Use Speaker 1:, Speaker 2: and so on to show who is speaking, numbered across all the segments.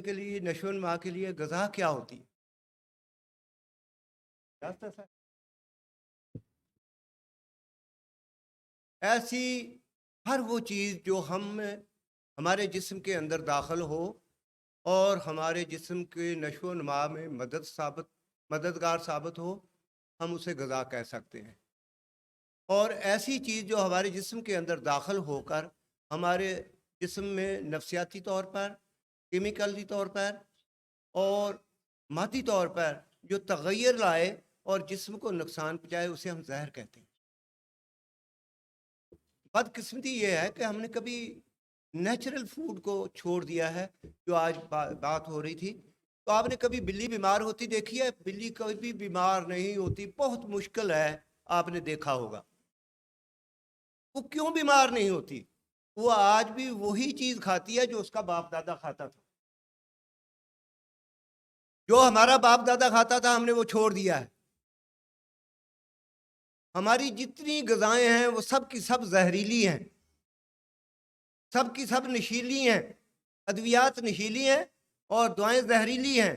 Speaker 1: के लिए, नशो नुमा के लिए ग़िज़ा क्या होती है? ऐसी हर वो चीज़ जो हमारे जिस्म के अंदर दाखिल हो और हमारे जिस्म के नशो नुमा में मददगार साबित हो, हम उसे ग़िज़ा कह सकते हैं। और ऐसी चीज़ जो हमारे जिस्म के अंदर दाखिल होकर हमारे जिस्म में नफसियाती तौर पर, केमिकली तौर पर और मादी तौर पर जो तग़य्युर लाए और जिस्म को नुकसान पहुँचाए, उसे हम ज़हर कहते हैं। बदकिस्मती ये है कि हमने कभी नेचुरल फूड को छोड़ दिया है। जो आज बात हो रही थी, तो आपने कभी बिल्ली बीमार होती देखी है? बिल्ली कभी बीमार नहीं होती, बहुत मुश्किल है, आपने देखा होगा। वो क्यों बीमार नहीं होती? वो आज भी वही चीज खाती है जो उसका बाप दादा खाता था। जो हमारा बाप दादा खाता था, हमने वो छोड़ दिया है। हमारी जितनी ग़िज़ाएं हैं वो सब की सब जहरीली हैं, सब की सब नशीली हैं। अद्वियात नशीली हैं और दुआएं जहरीली हैं,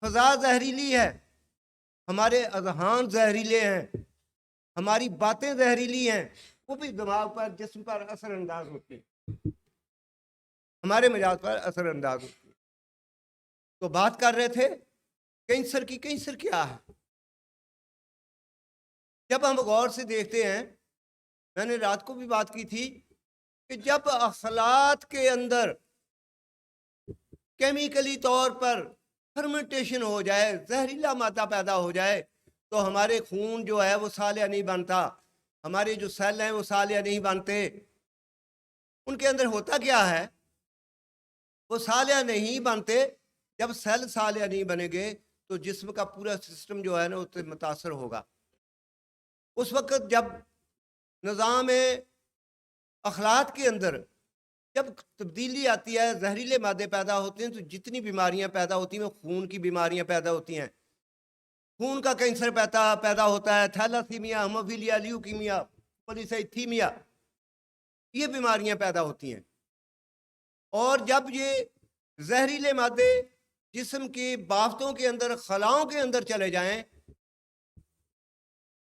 Speaker 1: फ़ज़ा जहरीली है, हमारे अज़हान जहरीले हैं, हमारी बातें जहरीली हैं। वो भी दिमाग पर, जिस्म पर असर अंदाज होती है, हमारे मिजाज पर असर अंदाज होती है। तो बात कर रहे थे कैंसर की। कैंसर क्या है? जब हम गौर से देखते हैं, मैंने रात को भी बात की थी कि जब अखलात के अंदर केमिकली तौर पर फर्मेंटेशन हो जाए, जहरीला मादा पैदा हो जाए, तो हमारे खून जो है वो सालिया नहीं बनता, हमारे जो सेल हैं वो सालिया नहीं बनते। उनके अंदर होता क्या है? वो सालिया नहीं बनते। जब सेल सालिया नहीं बनेंगे तो जिस्म का पूरा सिस्टम जो है ना उससे मुतासर होगा। उस वक्त जब निज़ाम अखलाक के अंदर जब तब्दीली आती है, जहरीले मादे पैदा होते हैं, तो जितनी बीमारियां पैदा होती हैं वो खून की बीमारियां पैदा होती हैं। खून का कैंसर पैदा होता है, थैलासीमिया, हेमोफीलिया, ल्यूकीमिया, पॉलीसाइथीमिया, ये बीमारियां पैदा होती हैं। और जब ये जहरीले मादे जिस्म की बाफ्तों के अंदर, खलाओं के अंदर चले जाएं,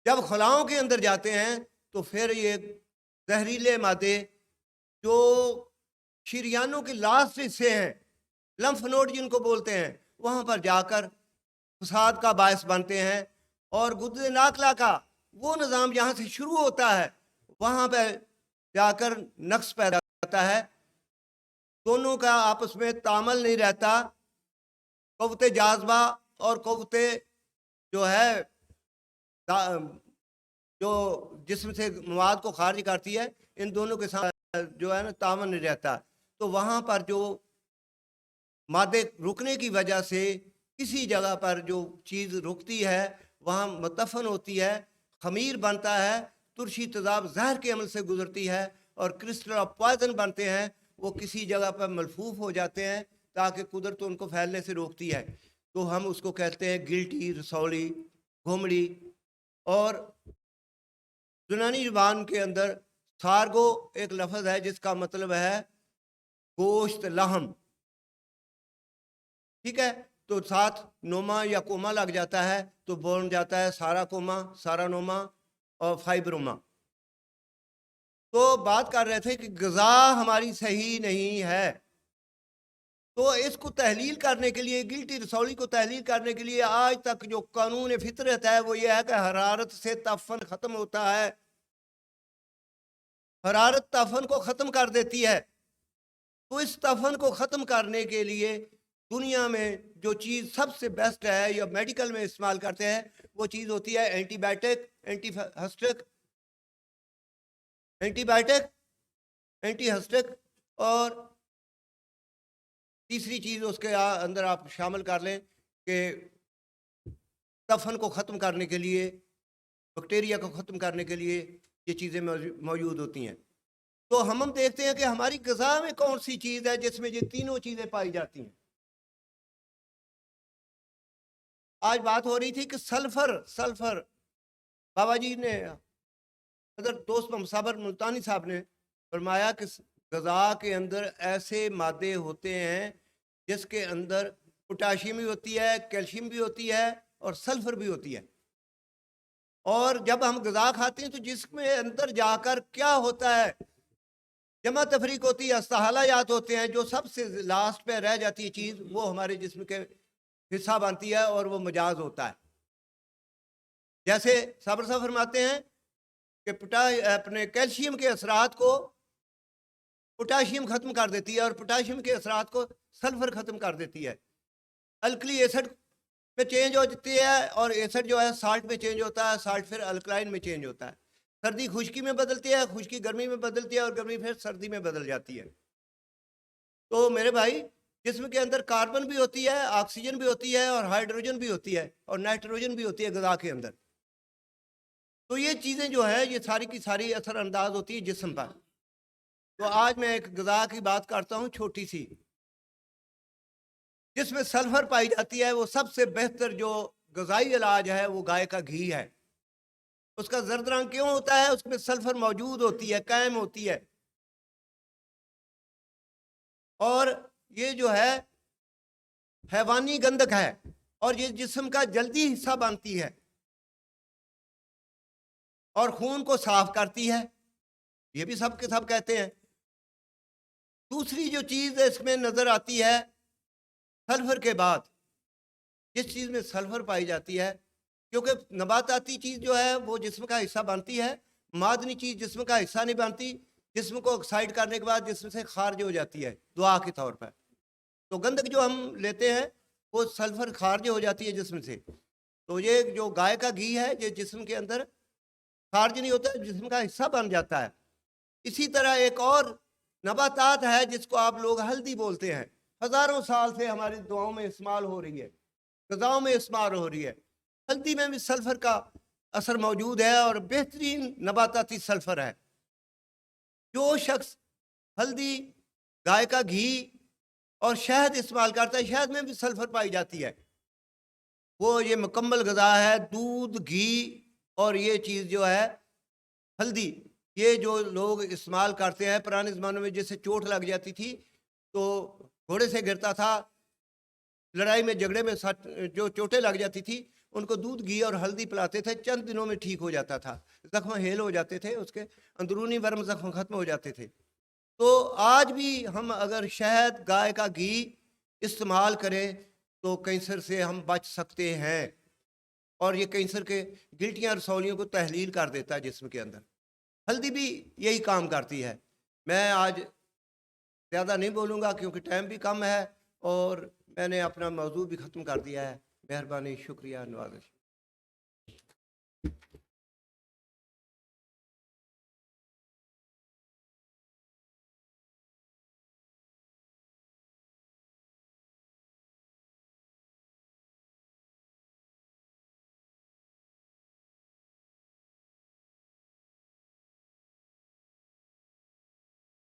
Speaker 1: जब खलाओं के अंदर जाते हैं तो फिर ये जहरीले मादे जो शरियानों के लास्ट हिस्से हैं, लम्फ नोड जिनको बोलते हैं, वहां पर जाकर फसाद का बायस बनते हैं। और गुद्दे नाकला का वो निज़ाम जहाँ से शुरू होता है, वहाँ पर जाकर नक्स पैदा होता है। दोनों का आपस में तामल नहीं रहता। क़ुव्वते जाज़बा और क़ुव्वते जो है जो जिस्म से मवाद को खारिज करती है, इन दोनों के साथ जो है ना तामल नहीं रहता। तो वहाँ पर जो मादे रुकने की वजह से किसी जगह पर जो चीज़ रुकती है वहाँ मुतफ़न होती है, खमीर बनता है, तुरशी तेज़ाब जहर के अमल से गुजरती है और क्रिस्टल ऑफ पॉइजन बनते हैं। वो किसी जगह पर मलफूफ हो जाते हैं ताकि कुदरत उनको फैलने से रोकती है। तो हम उसको कहते हैं गिल्टी, रसौली, घुमड़ी। और यूनानी ज़ुबान के अंदर सारगो एक लफ्ज़ है जिसका मतलब है गोश्त, लहम। ठीक है, तो साथ नोमा या कोमा लग जाता है तो बोल जाता है सारा कोमा, सारा नोमा और फाइब्रोमा। तो बात कर रहे थे कि ग़िज़ा हमारी सही नहीं है। तो इसको तहलील करने के लिए, गिल्टी रसौली को तहलील करने के लिए आज तक जो कानून फितरत है वो ये है कि हरारत से तफन ख़त्म होता है। हरारत तफन को ख़त्म कर देती है। तो इस तफन को ख़त्म करने के लिए दुनिया में जो चीज़ सबसे बेस्ट है या मेडिकल में इस्तेमाल करते हैं, वो चीज़ होती है एंटीबायोटिक, एंटीहस्टिक। और तीसरी चीज़ उसके अंदर आप शामिल कर लें कि तफन को ख़त्म करने के लिए, बैक्टीरिया को ख़त्म करने के लिए ये चीज़ें मौजूद होती हैं। तो हम देखते हैं कि हमारी ग़िज़ा में कौन सी चीज़ है जिसमें ये तीनों चीज़ें पाई जाती हैं। आज बात हो रही थी कि सल्फर बाबा जी ने, अगर दोस्त मोहम्मद साबर मुल्तानी साहब ने फरमाया कि ग़िज़ा के अंदर ऐसे मादे होते हैं جس کے اندر پوٹاشیم بھی ہوتی ہے، کیلشیم بھی ہوتی ہے اور سلفر بھی ہوتی ہے۔ اور جب ہم غذا کھاتے ہیں تو جسم میں اندر جا کر کیا ہوتا ہے، جمع تفریق ہوتی ہے، استحالات ہوتے ہیں، جو سب سے لاسٹ پہ رہ جاتی ہے چیز وہ ہمارے جسم کے حصہ بنتی ہے اور وہ مجاز ہوتا ہے۔ جیسے صبر صاحب فرماتے ہیں کہ اپنے کیلشیم کے اثرات کو پوٹاشیم ختم کر دیتی ہے اور پوٹاشیم کے اثرات کو سلفر ختم کر دیتی ہے۔ الکلی ایسڈ میں چینج ہو جاتی ہے اور ایسڈ جو ہے سالٹ میں چینج ہوتا ہے، سالٹ پھر الکلائن میں چینج ہوتا ہے۔ سردی خشکی میں بدلتی ہے، خشکی گرمی میں بدلتی ہے اور گرمی پھر سردی میں بدل جاتی ہے۔ تو میرے بھائی، جسم کے اندر کاربن بھی ہوتی ہے، آکسیجن بھی ہوتی ہے اور ہائیڈروجن بھی ہوتی ہے اور نائٹروجن بھی ہوتی ہے غذا کے اندر۔ تو یہ چیزیں جو ہے یہ ساری کی ساری اثر انداز ہوتی ہے جسم پر۔ تو آج میں ایک غذا کی بات کرتا ہوں چھوٹی سی، جس میں سلفر پائی جاتی ہے۔ وہ سب سے بہتر جو غذائی علاج ہے وہ گائے کا گھی ہے۔ اس کا زرد رنگ کیوں ہوتا ہے؟ اس میں سلفر موجود ہوتی ہے، قائم ہوتی ہے، اور یہ جو ہے حیوانی گندک ہے اور یہ جسم کا جلدی حصہ بنتی ہے اور خون کو صاف کرتی ہے، یہ بھی سب کے سب کہتے ہیں۔ دوسری جو چیز اس میں نظر آتی ہے سلفر کے بعد، جس چیز میں سلفر پائی جاتی ہے، کیونکہ نباتاتی چیز جو ہے وہ جسم کا حصہ بنتی ہے، معدنی چیز جسم کا حصہ نہیں بنتی، جسم کو آکسائڈ کرنے کے بعد جسم سے خارج ہو جاتی ہے دعا کے طور پر۔ تو گندک جو ہم لیتے ہیں وہ سلفر خارج ہو جاتی ہے جسم سے۔ تو یہ جو گائے کا گھی ہے یہ جسم کے اندر خارج نہیں ہوتا، جسم کا حصہ بن جاتا ہے۔ اسی طرح ایک اور نباتات ہے جس کو آپ لوگ ہلدی بولتے ہیں، ہزاروں سال سے ہماری دعاؤں میں استعمال ہو رہی ہے، غذاؤں میں استعمال ہو رہی ہے۔ ہلدی میں بھی سلفر کا اثر موجود ہے اور بہترین نباتاتی سلفر ہے۔ جو شخص ہلدی، گائے کا گھی اور شہد استعمال کرتا ہے، شہد میں بھی سلفر پائی جاتی ہے۔ وہ یہ مکمل غذا ہے، دودھ، گھی اور یہ چیز جو ہے ہلدی، یہ جو لوگ استعمال کرتے ہیں پرانے زمانوں میں جیسے چوٹ لگ جاتی تھی تو گھوڑے سے گرتا تھا، لڑائی میں جھگڑے میں جو چوٹیں لگ جاتی تھی ان کو دودھ، گھی اور ہلدی پلاتے تھے، چند دنوں میں ٹھیک ہو جاتا تھا، زخم ہیل ہو جاتے تھے، اس کے اندرونی ورم زخم ختم ہو جاتے تھے۔ تو آج بھی ہم اگر شہد، گائے کا گھی استعمال کریں تو کینسر سے ہم بچ سکتے ہیں، اور یہ کینسر کے گلٹیاں رسولیوں کو تحلیل کر دیتا ہے جسم کے اندر۔ ہلدی بھی یہی کام کرتی ہے۔ میں آج زیادہ نہیں بولوں گا کیونکہ ٹائم بھی کم ہے اور میں نے اپنا موضوع بھی ختم کر دیا ہے۔ مہربانی، شکریہ، نوازش۔